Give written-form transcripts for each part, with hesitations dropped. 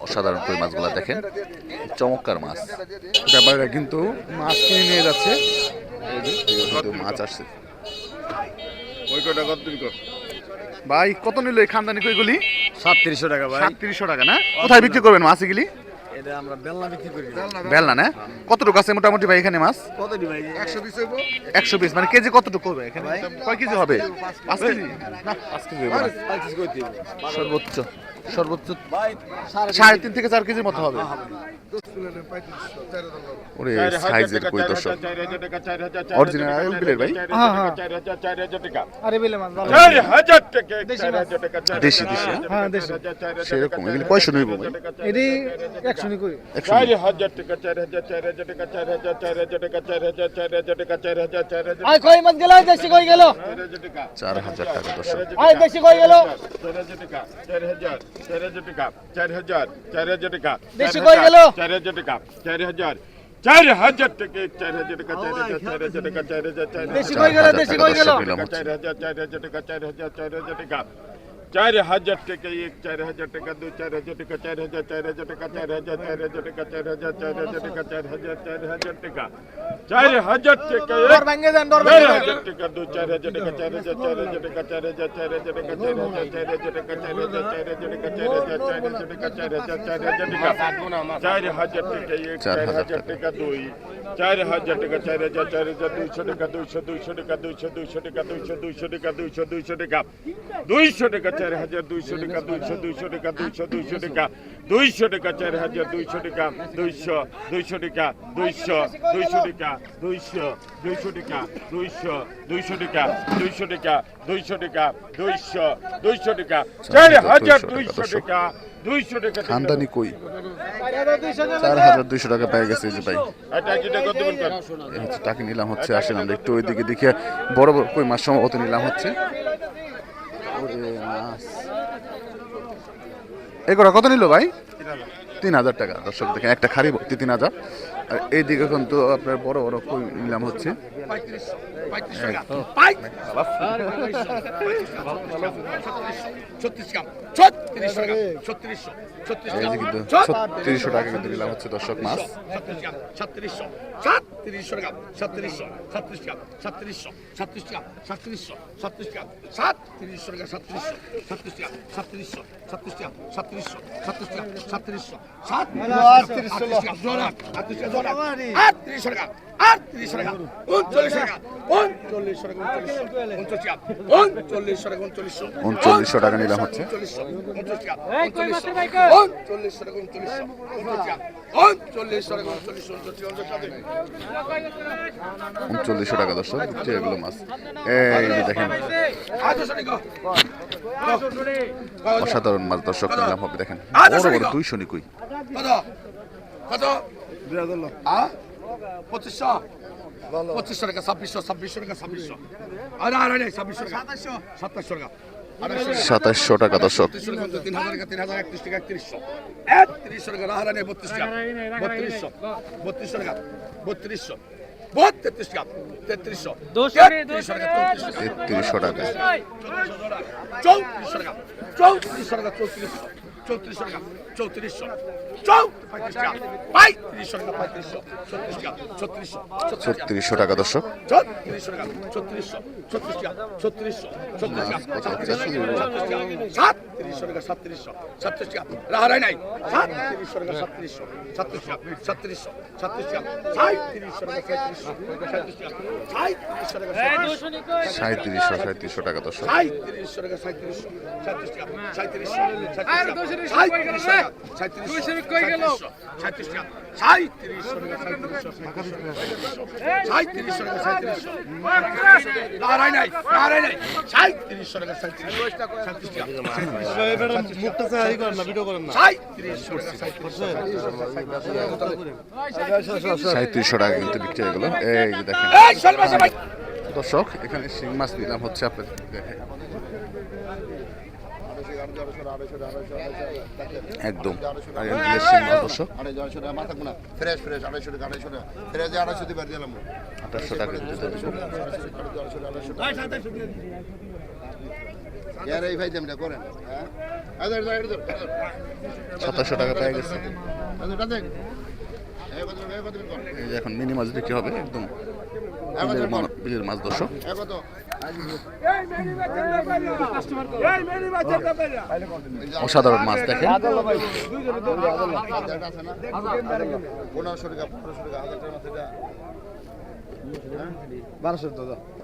অসাধারণ কই মাছগুলো দেখেন, চমৎকার মাছ। ব্যাপারীরা কিন্তু মাছ কিনে নিয়ে যাচ্ছে, মাছ আসছে। ভাই কত নিল এই খানদানি কইগুলি? 3700 টাকা ভাই। 3700 টাকা না? কোথায় বিক্রি করবেন মাছ এগুলি? এটা আমরা বেলনা বিক্রি করি। বেলনা না? কতটুকু আছে মোটামুটি ভাই এখানে মাছ? কত দি ভাই? 120 হইব। 120 মানে কেজি কতটুকু হবে এখানে? কয় কেজি হবে? 5 কেজি না 5 কেজি হবে না। 5 কেজি কই দিব? সর্বোচ্চ ভাই 3.5 থেকে 4 কেজির মতো হবে। ওরে সাইজের কই দর্শক, অরিজিনাল আইল বিলের ভাই। হ্যাঁ হ্যাঁ 4000 টাকা। আরে বিলে মাছ ভালো। 4000 টাকা। 4000 টাকা। দেশি দেশি হ্যাঁ দেশি। সেরকম এগুলি কয়শো নিব ভাই? এডি 100 নি কই। 4000 টাকা। 4000 টাকা। 4000 টাকা। 4000 টাকা। 4000 আই কই মাছ গেল দেশি কই গেল। 4000 টাকা দর্শক। আই দেশি কই গেল। 4000 টাকা। 4000 টাকা। 4000 টাকা। দেশি কই গেল। 4000 টাকা। 4000 4000 টাকা। 4000 টাকা। 4000 টাকা। 4000 দেশি কই গেল। দেশি কই গেল। 4000 টাকা। 4000 টাকা। 4000 টাকা। 4000 টাকা। 4000 টাকা। 4000 টাকা। 4000 টাকা। 4000 টাকা। 4000 টাকা। 4000 টাকা। ডর ভাঙে যান ডর ভাঙে যান। 4000 টাকা। 4000 টাকা। 4000 টাকা। 4000 টাকা। 4000 টাকা। 4000 টাকা। 4000 টাকা। 200 টাকা। 200 টাকা। 200 টাকা। 200 টাকা। 200 টাকা। 200 টাকা। 4000 200 টাকা। 200 টাকা। 200 টাকা। 200 টাকা। 4000 200 টাকা। 200 টাকা। 200 টাকা। 200 টাকা। 200 টাকা। 200 টাকা। 200 টাকা। 200 টাকা। 4000 200 টাকা। 200 টাকা। খানদানি কই 4200 4200 টাকা পেয়ে গেছে এই যে ভাই। এটা কিটা কত বলবেন? এই হচ্ছে টাকা নিলাম হচ্ছে। আসেন আমরা একটু ওইদিকে দেখে বড় বড় কই মাছ সম্ভবত নিলাম হচ্ছে। ওরে মাছ এগুলো কত নিল ভাই? 3000 টাকা দর্শক দেখেন, একটা খারি ভর্তি 3000। আর এইদিকে কিন্তু আপনার বড় বড় কই নিলাম হচ্ছে। এই যে কিন্তু 3600 টাকা কিন্তু নিলাম হচ্ছে দর্শক মাছ। 3900 টাকা নিলাম হচ্ছে। 3900 টাকা দর্শক দিচ্ছে এগুলো মাছ। এই যে দেখেন অসাধারণ মাছ দর্শক নিলাম হবে দেখেন, বড় বড় 200 নি কই। কত 2500 2500 টাকা। 2600 টাকা। 2600 আরে 2600 টাকা। 2700 টাকা। 2700 টাকা দর্শক। 3000 টাকা। 3031 টাকা। 3100 টাকা। রাহারানে 32 টাকা। 3200 টাকা। 3200 32 টাকা। 3300 3300 টাকা। 3300 টাকা। 3400 টাকা। 3400 টাকা। 3400 টাকা। 3400 টাকা। 3500 টাকা। 3500 3600 টাকা দর্শক। 3400 টাকা। 3400 টাকা। 3400 টাকা। 3700 টাকা। 3700 টাকা। রাহারাই নাই 3700 টাকা। 3700 টাকা। 3700 টাকা। 3700 টাকা। 3700 টাকা দর্শক। 3700 টাকা। 3700 টাকা। 3700 টাকা কিন্তু বিক্রি হয়ে গেল। এই যে দেখেন দর্শক এখানে শিং মাছ নিলাম হচ্ছে আপনাদের দেখেন একদম শিং মাছ দর্শক 2800 টাকা কিন্তু 2700 টাকা পেয়ে গেছে। এই যে এখন মিনি মাছ বিক্রি হবে একদম বিলের মাছ দর্শক। অসাধারণ মাছ দেখেন। 1500 টাকা।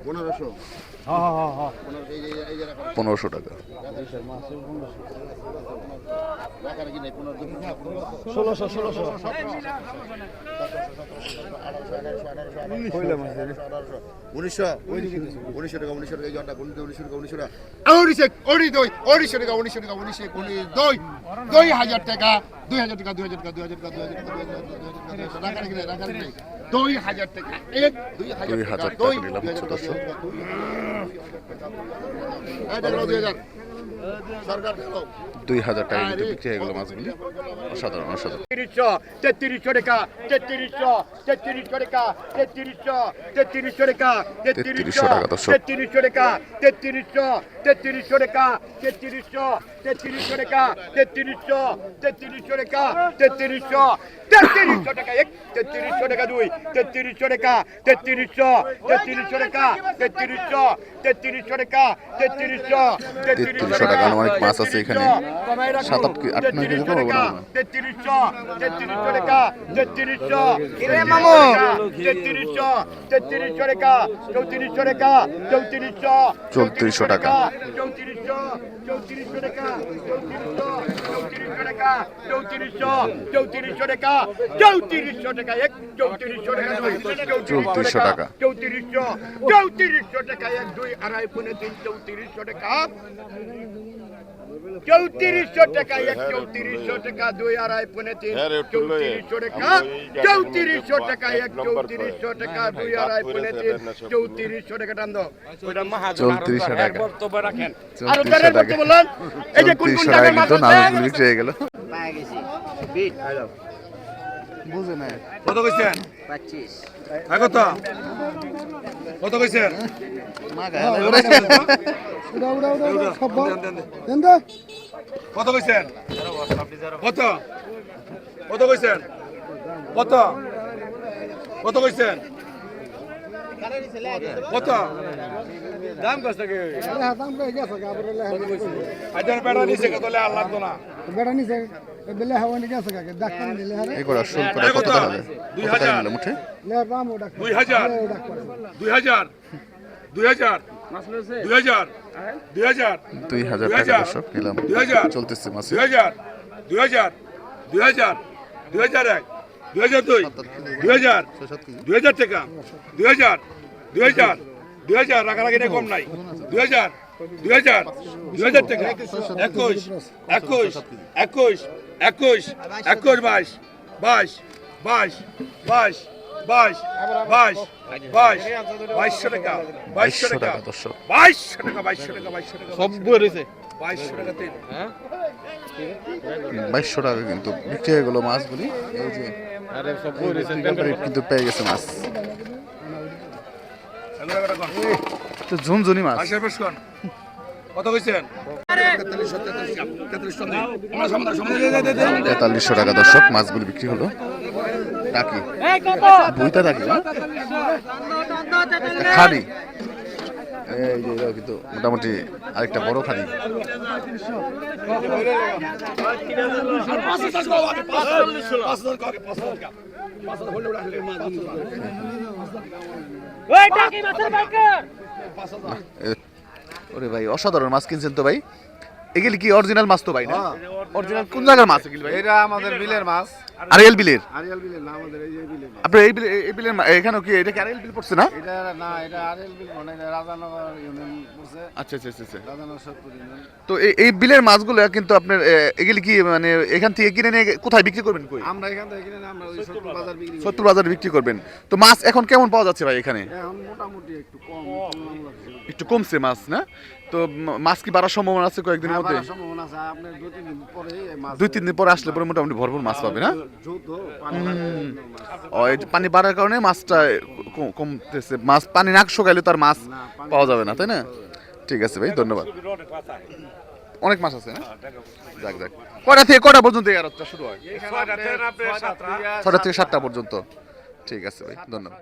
2000 টাকা নিলাম হচ্ছে দর্শক। সরকার 2000 টাকা কিন্তু বিক্রি হয়ে গেল মাছগুলি। অসাধারণ অসাধারণ। 3300 টাকা 3300 টাকা 3300 টাকা 3300 টাকা দর্শক। 3300 টাকা 3300 টাকা 3300 টাকা 3300 টাকা 3300 টাকা 1 3300 টাকা 2 3300 টাকা 3300 টাকা 3300 টাকা 3300 টাকা অনেক মাছ আছে এখানে। 7-8 কেজি তো হবে না। 3300 টাকা 3300 কিরে মামু 3300 টাকা 3400 টাকা 3400 টাকা 3400 টাকা 3400 টাকা 3400 টাকা 3400 টাকা 1 3400 টাকা 2 3400 টাকা 3400 টাকা 1 2 আড়াই পৌনে 3 3400 টাকা 3400 টাকা 1 3400 টাকা 2 আড়াই পৌনে 3 3400 টাকা 3400 টাকা 1 3400 টাকা 2 আড়াই পৌনে 3 3400 টাকা টান দাও ওটা মহা 3400 টাকা বক্তব্য রাখেন 3400 আর উদ্ধারের টাকা। বক্তব্য বলেন এই যে কোন কোন 3400 টাকা জায়গায় মাছ কিন্তু আছে নামগুলি বিক্রি হয়ে গেল। পায়ে গেছি বিট বুঝে না। কত কইছেন 25 কত কত কইছেন কত কইছেন কত কত কইছেন কত কত কইছেন কত দাম কত কি আজার বেড়া নিছে কত লে আল্লাহ তো না এই করে শুল করে কত টাকা হবে? কত টাকা নিলাম উঠে? 2000 2000 2000 2000 2000 2000 টাকা দর্শক নিলাম। 2000 চলতেছে মাছ। 2000 2000 2000 2001 2002 2000 2000 টাকা 2000 2000 2000 রাখারাখি কম নাই 2000 2000 2000 টাকা 21 21 21 21 21 22 22 22 22 22 22 টাকা 2200 টাকা দর্শক। 2200 টাকা 2200 টাকা 2200 টাকা সব বই রয়েছে 2200 টাকা তিন 2200 টাকা কিন্তু বিক্রি হয়ে গেল মাছগুলি। এই যে কিন্তু পেয়ে গেছে মাছ। তো ঝুনঝুনি মাছ। আশা বেশ কোন কত কইছেন 4300 টাকা দর্শক মাছগুলি বিক্রি হলো। টাকি বুইটা টাকি না খাড়ি। এই যে এটাও কিন্তু মোটামুটি আরেকটা বড় খাড়ি। ওরে ভাই অসাধারণ মাছ কিনছেন তো ভাই। এগুলি কি অরিজিনাল মাছ তো ভাই না? অরিজিনাল কোন জায়গার মাছ এগুলি ভাই? এটা আমাদের বিলের মাছ আরিয়াল বিলের। আরিয়াল বিলের না আমাদের এই যে বিলের মাছ। আপনার এই বিলের এখানেও কি এটা কি আরিয়াল বিল পড়ছে না? এটা না এটা আরিয়াল বিল মানে এটা রাজানগর ইউনিয়ন পড়ছে আচ্ছা আচ্ছা আচ্ছা। রাজানগর সত্তর ইউনিয়ন। তো এই বিলের মাছগুলো কিন্তু আপনার এগুলি কি মানে এখান থেকে কিনে নিয়ে কোথায় বিক্রি করবেন? কই আমরা এখান থেকে কিনে না আমরা ওই সত্তর বাজার বিক্রি করি। 70 বাজারে বিক্রি করবেন। তো মাছ এখন কেমন পাওয়া যাচ্ছে ভাই এখানে? এখন মোটামুটি একটু কম লাগছে। একটু কমছে মাছ না? তো মাছ কি বাড়ার সম্ভাবনা আছে কয়েকদিনের মধ্যে? আবার সম্ভাবনা আছে আপনি 2-3 দিন পরে এই মাছ 2-3 দিন পরে আসলে পরে মোটামুটি ভরপুর মাছ পাবে না? যৌথ পানি লাগে মাছ। ও এই যে পানি বাড়ার কারণে মাছটা কমতেছে। মাছ পানি না শুকাইলে তার মাছ পাওয়া যাবে না তাই না? ঠিক আছে ভাই, ধন্যবাদ। অনেক মাছ আছে না? যাক যাক, কটা থেকে কটা পর্যন্ত এই আড়তটা শুরু হয়? 6টা থেকে 7টা পর্যন্ত। ঠিক আছে ভাই, ধন্যবাদ।